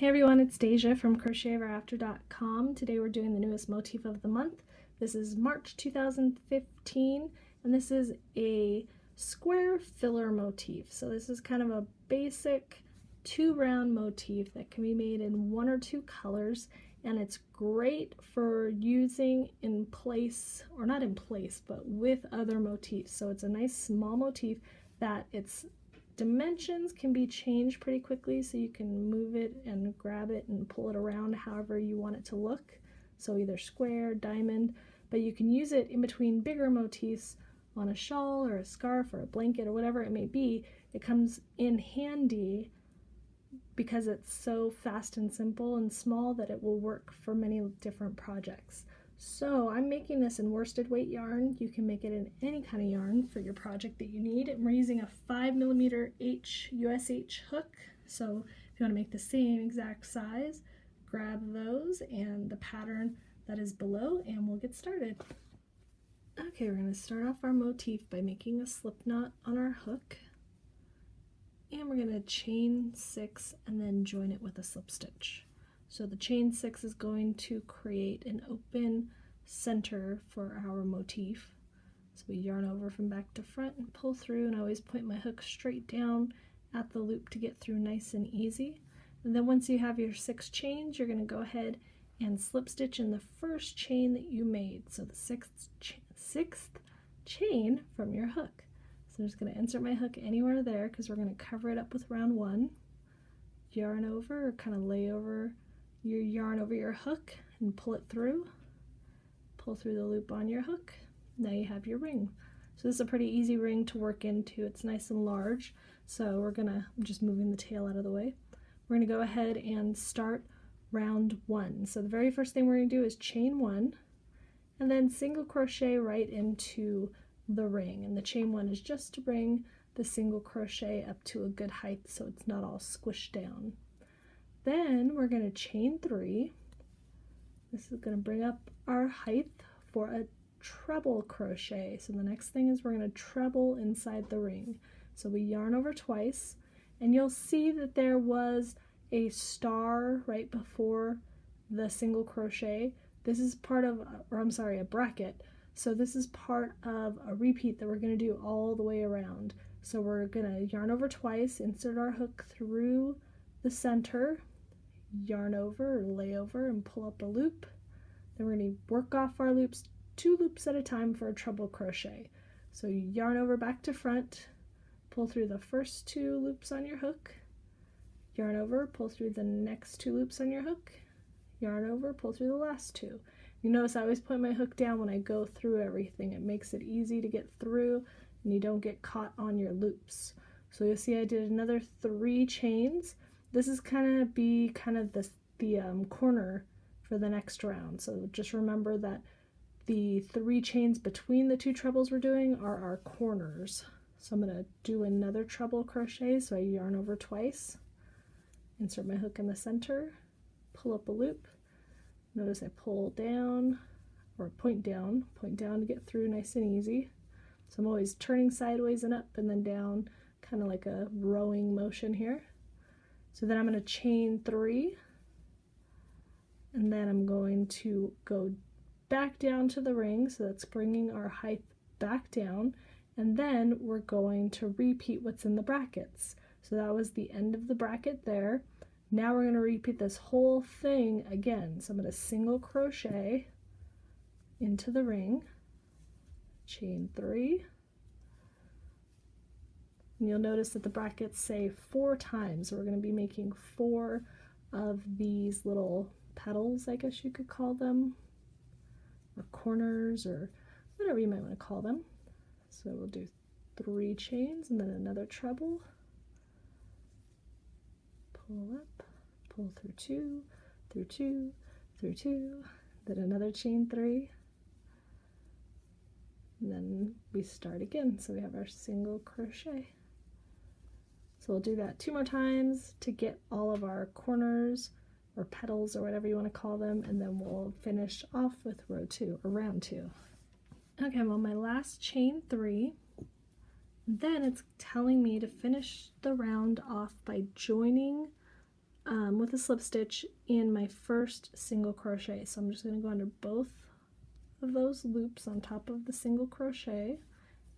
Hey everyone, it's Deja from CrochetEverAfter.com. Today we're doing the newest motif of the month. This is March 2015, and this is a square filler motif. So this is kind of a basic 2-round motif that can be made in 1 or 2 colors, and it's great for using in place, or not in place, but with other motifs. So it's a nice small motif that its dimensions can be changed pretty quickly, so you can move it and grab it and pull it around however you want it to look. So either square, diamond, but you can use it in between bigger motifs on a shawl or a scarf or a blanket or whatever it may be. It comes in handy because it's so fast and simple and small that it will work for many different projects. So I'm making this in worsted weight yarn. You can make it in any kind of yarn for your project that you need. And we're using a 5mm USH hook. So if you want to make the same exact size, grab those and the pattern that is below, and we'll get started. Okay, we're going to start off our motif by making a slip knot on our hook. And we're going to chain 6 and then join it with a slip stitch. So the chain 6 is going to create an open center for our motif. So we yarn over from back to front and pull through, and I always point my hook straight down at the loop to get through nice and easy. And then once you have your 6 chains, you're going to go ahead and slip stitch in the first chain that you made. So the sixth chain from your hook. So I'm just going to insert my hook anywhere there because we're going to cover it up with round 1. Yarn over, or kind of lay over your yarn over your hook and pull it through. Pull through the loop on your hook. Now you have your ring. So this is a pretty easy ring to work into. It's nice and large. So I'm just moving the tail out of the way. We're going to go ahead and start round 1. So the very first thing we're going to do is chain 1 and then single crochet right into the ring. And the chain 1 is just to bring the single crochet up to a good height so it's not all squished down. Then we're going to chain 3. This is going to bring up our height for a treble crochet. So the next thing is we're going to treble inside the ring. So we yarn over twice, and you'll see that there was a star right before the single crochet. This is part of, a bracket. So this is part of a repeat that we're going to do all the way around. So we're going to yarn over twice, insert our hook through the center, yarn over or lay over and pull up a loop. Then we're going to work off our loops 2 loops at a time for a treble crochet. So you yarn over back to front, pull through the first 2 loops on your hook, yarn over, pull through the next 2 loops on your hook, yarn over, pull through the last 2. You notice I always put my hook down when I go through everything. It makes it easy to get through and you don't get caught on your loops. So you'll see I did another 3 chains. This is the corner for the next round. So just remember that the 3 chains between the 2 trebles we're doing are our corners. So I'm going to do another treble crochet. So I yarn over twice, insert my hook in the center, pull up a loop. Notice I pull down, or point down to get through nice and easy. So I'm always turning sideways and up and then down, kind of like a rowing motion here. So then I'm going to chain 3, and then I'm going to go back down to the ring, so that's bringing our height back down, and then we're going to repeat what's in the brackets. So that was the end of the bracket there. Now we're going to repeat this whole thing again. So I'm going to single crochet into the ring, chain 3, and you'll notice that the brackets say 4 times. So we're going to be making 4 of these little petals, I guess you could call them, or corners, or whatever you might want to call them. So we'll do 3 chains and then another treble, pull up, pull through 2, through 2, through 2, then another chain 3, and then we start again. So we have our single crochet. So we'll do that 2 more times to get all of our corners or petals or whatever you want to call them, and then we'll finish off with round 2. Okay, I'm on my last chain 3. Then it's telling me to finish the round off by joining with a slip stitch in my first single crochet. So I'm just going to go under both of those loops on top of the single crochet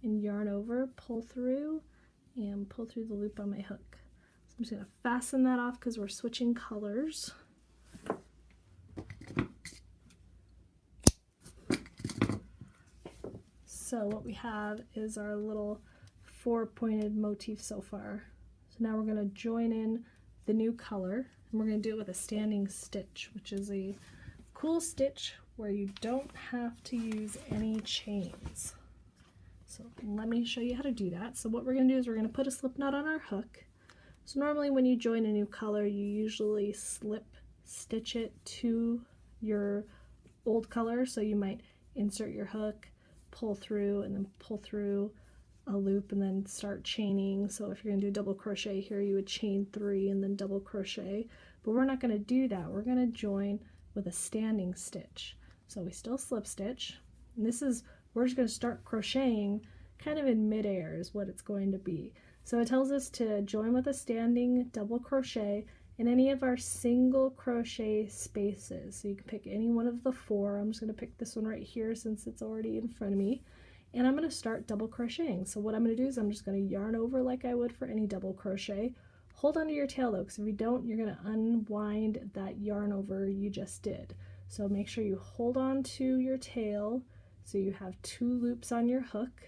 and yarn over, pull through, and pull through the loop on my hook. So I'm just going to fasten that off because we're switching colors. So what we have is our little 4-pointed motif so far. So now we're going to join in the new color, and we're going to do it with a standing stitch, which is a cool stitch where you don't have to use any chains. So let me show you how to do that. So what we're going to do is we're going to put a slip knot on our hook. So normally when you join a new color, you usually slip stitch it to your old color. So you might insert your hook, pull through, and then pull through a loop and then start chaining. So if you're going to do double crochet here, you would chain 3 and then double crochet. But we're not going to do that. We're going to join with a standing stitch. So we still slip stitch. And this is, we're just going to start crocheting kind of in midair is what it's going to be. So it tells us to join with a standing double crochet in any of our single crochet spaces. So you can pick any one of the 4. I'm just going to pick this one right here since it's already in front of me. And I'm going to start double crocheting. So what I'm going to do is I'm just going to yarn over like I would for any double crochet. Hold onto your tail though, because if you don't, you're going to unwind that yarn over you just did. So make sure you hold on to your tail so you have 2 loops on your hook,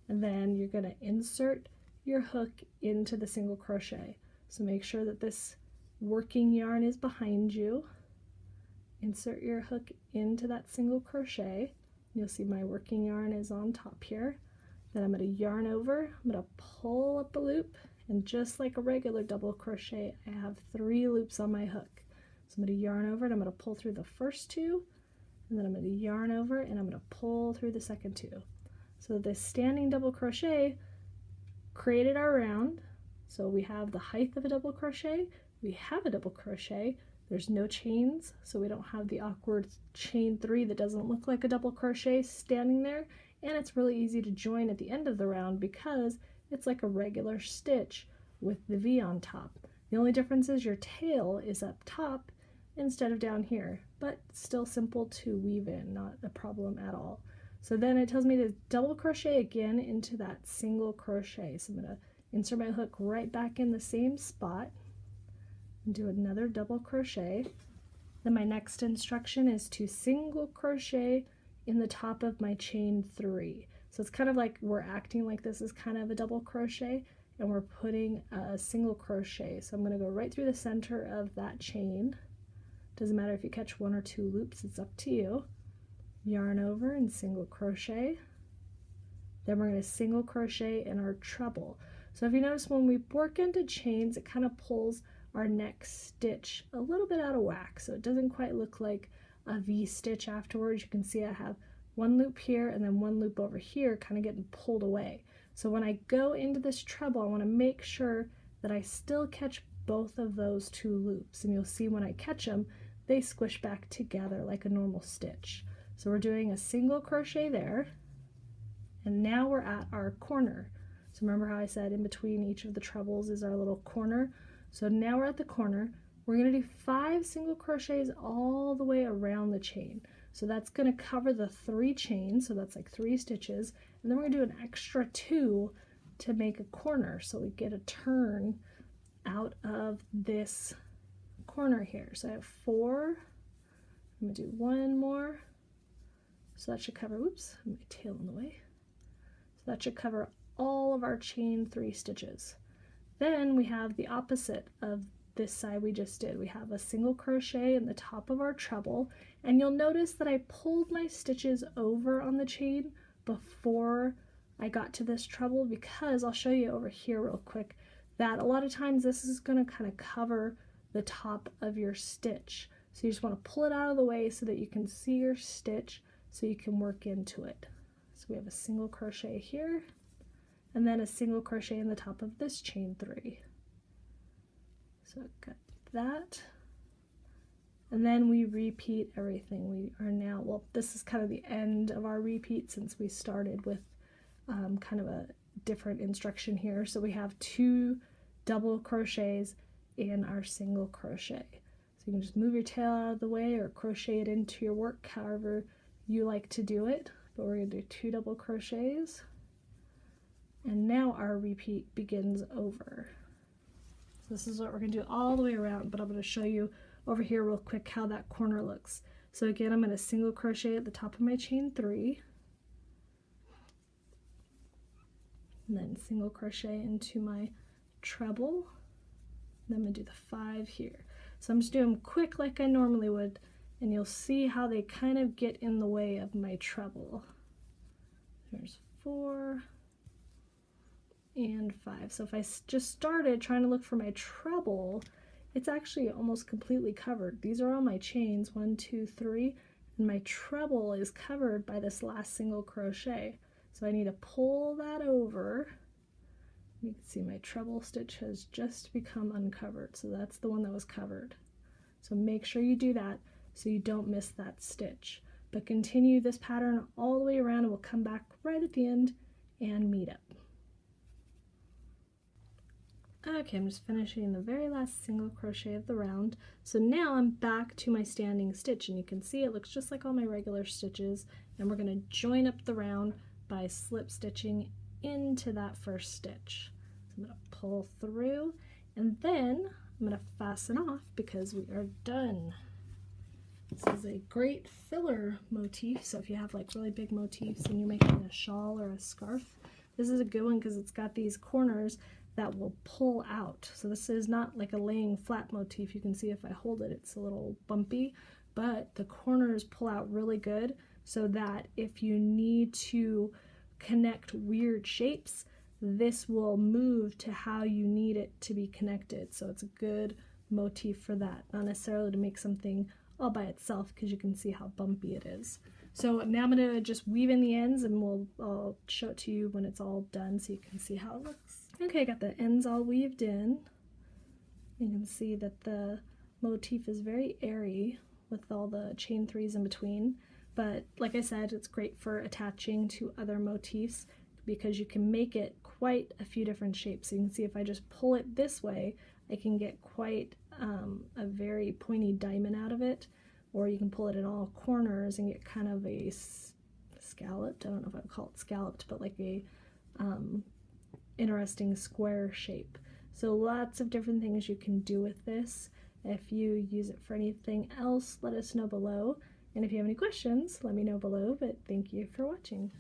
and then you're going to insert your hook into the single crochet. So make sure that this working yarn is behind you. Insert your hook into that single crochet. You'll see my working yarn is on top here. Then I'm going to yarn over, I'm going to pull up a loop, and just like a regular double crochet, I have 3 loops on my hook. So I'm going to yarn over and I'm going to pull through the first 2, and then I'm going to yarn over and I'm going to pull through the second 2. So this standing double crochet created our round. So we have the height of a double crochet, we have a double crochet, there's no chains, so we don't have the awkward chain 3 that doesn't look like a double crochet standing there, and it's really easy to join at the end of the round because it's like a regular stitch with the V on top. The only difference is your tail is up top instead of down here, but still simple to weave in, not a problem at all. So then it tells me to double crochet again into that single crochet. So I'm going to insert my hook right back in the same spot and do another double crochet. Then my next instruction is to single crochet in the top of my chain 3. So it's kind of like we're acting like this is kind of a double crochet, and we're putting a single crochet. So I'm going to go right through the center of that chain. Doesn't matter if you catch 1 or 2 loops, it's up to you. Yarn over and single crochet. Then we're going to single crochet in our treble. So if you notice, when we work into chains, it kind of pulls our next stitch a little bit out of whack, so it doesn't quite look like a V stitch afterwards. You can see I have 1 loop here and then 1 loop over here kind of getting pulled away. So when I go into this treble, I want to make sure that I still catch both of those 2 loops, and you'll see when I catch them, they squish back together like a normal stitch. So we're doing a single crochet there, and now we're at our corner. So remember how I said in between each of the trebles is our little corner? So now we're at the corner. We're going to do 5 single crochets all the way around the chain. So that's going to cover the 3 chains, so that's like 3 stitches, and then we're going to do an extra 2 to make a corner, so we get a turn out of this corner here. So I have 4. I'm going to do 1 more. So that should cover, whoops, my tail in the way. So that should cover all of our chain 3 stitches. Then we have the opposite of this side we just did. We have a single crochet in the top of our treble, and you'll notice that I pulled my stitches over on the chain before I got to this treble, because I'll show you over here real quick that a lot of times this is going to kind of cover the top of your stitch. So you just want to pull it out of the way so that you can see your stitch so you can work into it. So we have a single crochet here, and then a single crochet in the top of this chain 3. So I've got that, and then we repeat everything. We are now, well, this is kind of the end of our repeat since we started with kind of a different instruction here. So we have 2 double crochets in our single crochet. So you can just move your tail out of the way or crochet it into your work however you like to do it. But we're going to do 2 double crochets, and now our repeat begins over. So this is what we're going to do all the way around, but I'm going to show you over here real quick how that corner looks. So again, I'm going to single crochet at the top of my chain 3, and then single crochet into my treble, and then I'm going to do the 5 here. So I'm just doing them quick like I normally would, and you'll see how they kind of get in the way of my treble. There's 4 and 5. So if I just started trying to look for my treble, it's actually almost completely covered. These are all my chains, 1, 2, 3, and my treble is covered by this last single crochet. So I need to pull that over. You can see my treble stitch has just become uncovered, so that's the one that was covered. So make sure you do that so you don't miss that stitch. But continue this pattern all the way around, and we'll come back right at the end and meet up. Okay, I'm just finishing the very last single crochet of the round. So now I'm back to my standing stitch, and you can see it looks just like all my regular stitches, and we're going to join up the round by slip stitching into that first stitch. So I'm going to pull through, and then I'm going to fasten off because we are done. This is a great filler motif, so if you have like really big motifs and you're making a shawl or a scarf, this is a good one because it's got these corners that will pull out. So this is not like a laying flat motif. You can see if I hold it, it's a little bumpy, but the corners pull out really good so that if you need to connect weird shapes, this will move to how you need it to be connected. So it's a good motif for that, not necessarily to make something all by itself because you can see how bumpy it is. So now I'm going to just weave in the ends, and I'll show it to you when it's all done so you can see how it looks. Okay, I got the ends all weaved in. You can see that the motif is very airy with all the chain 3s in between, but like I said, it's great for attaching to other motifs because you can make it quite a few different shapes. So you can see if I just pull it this way, I can get quite a very pointy diamond out of it, or you can pull it in all corners and get kind of a scalloped, I don't know if I would call it scalloped, but like a interesting square shape. So lots of different things you can do with this. If you use it for anything else, let us know below. And if you have any questions, let me know below, but thank you for watching.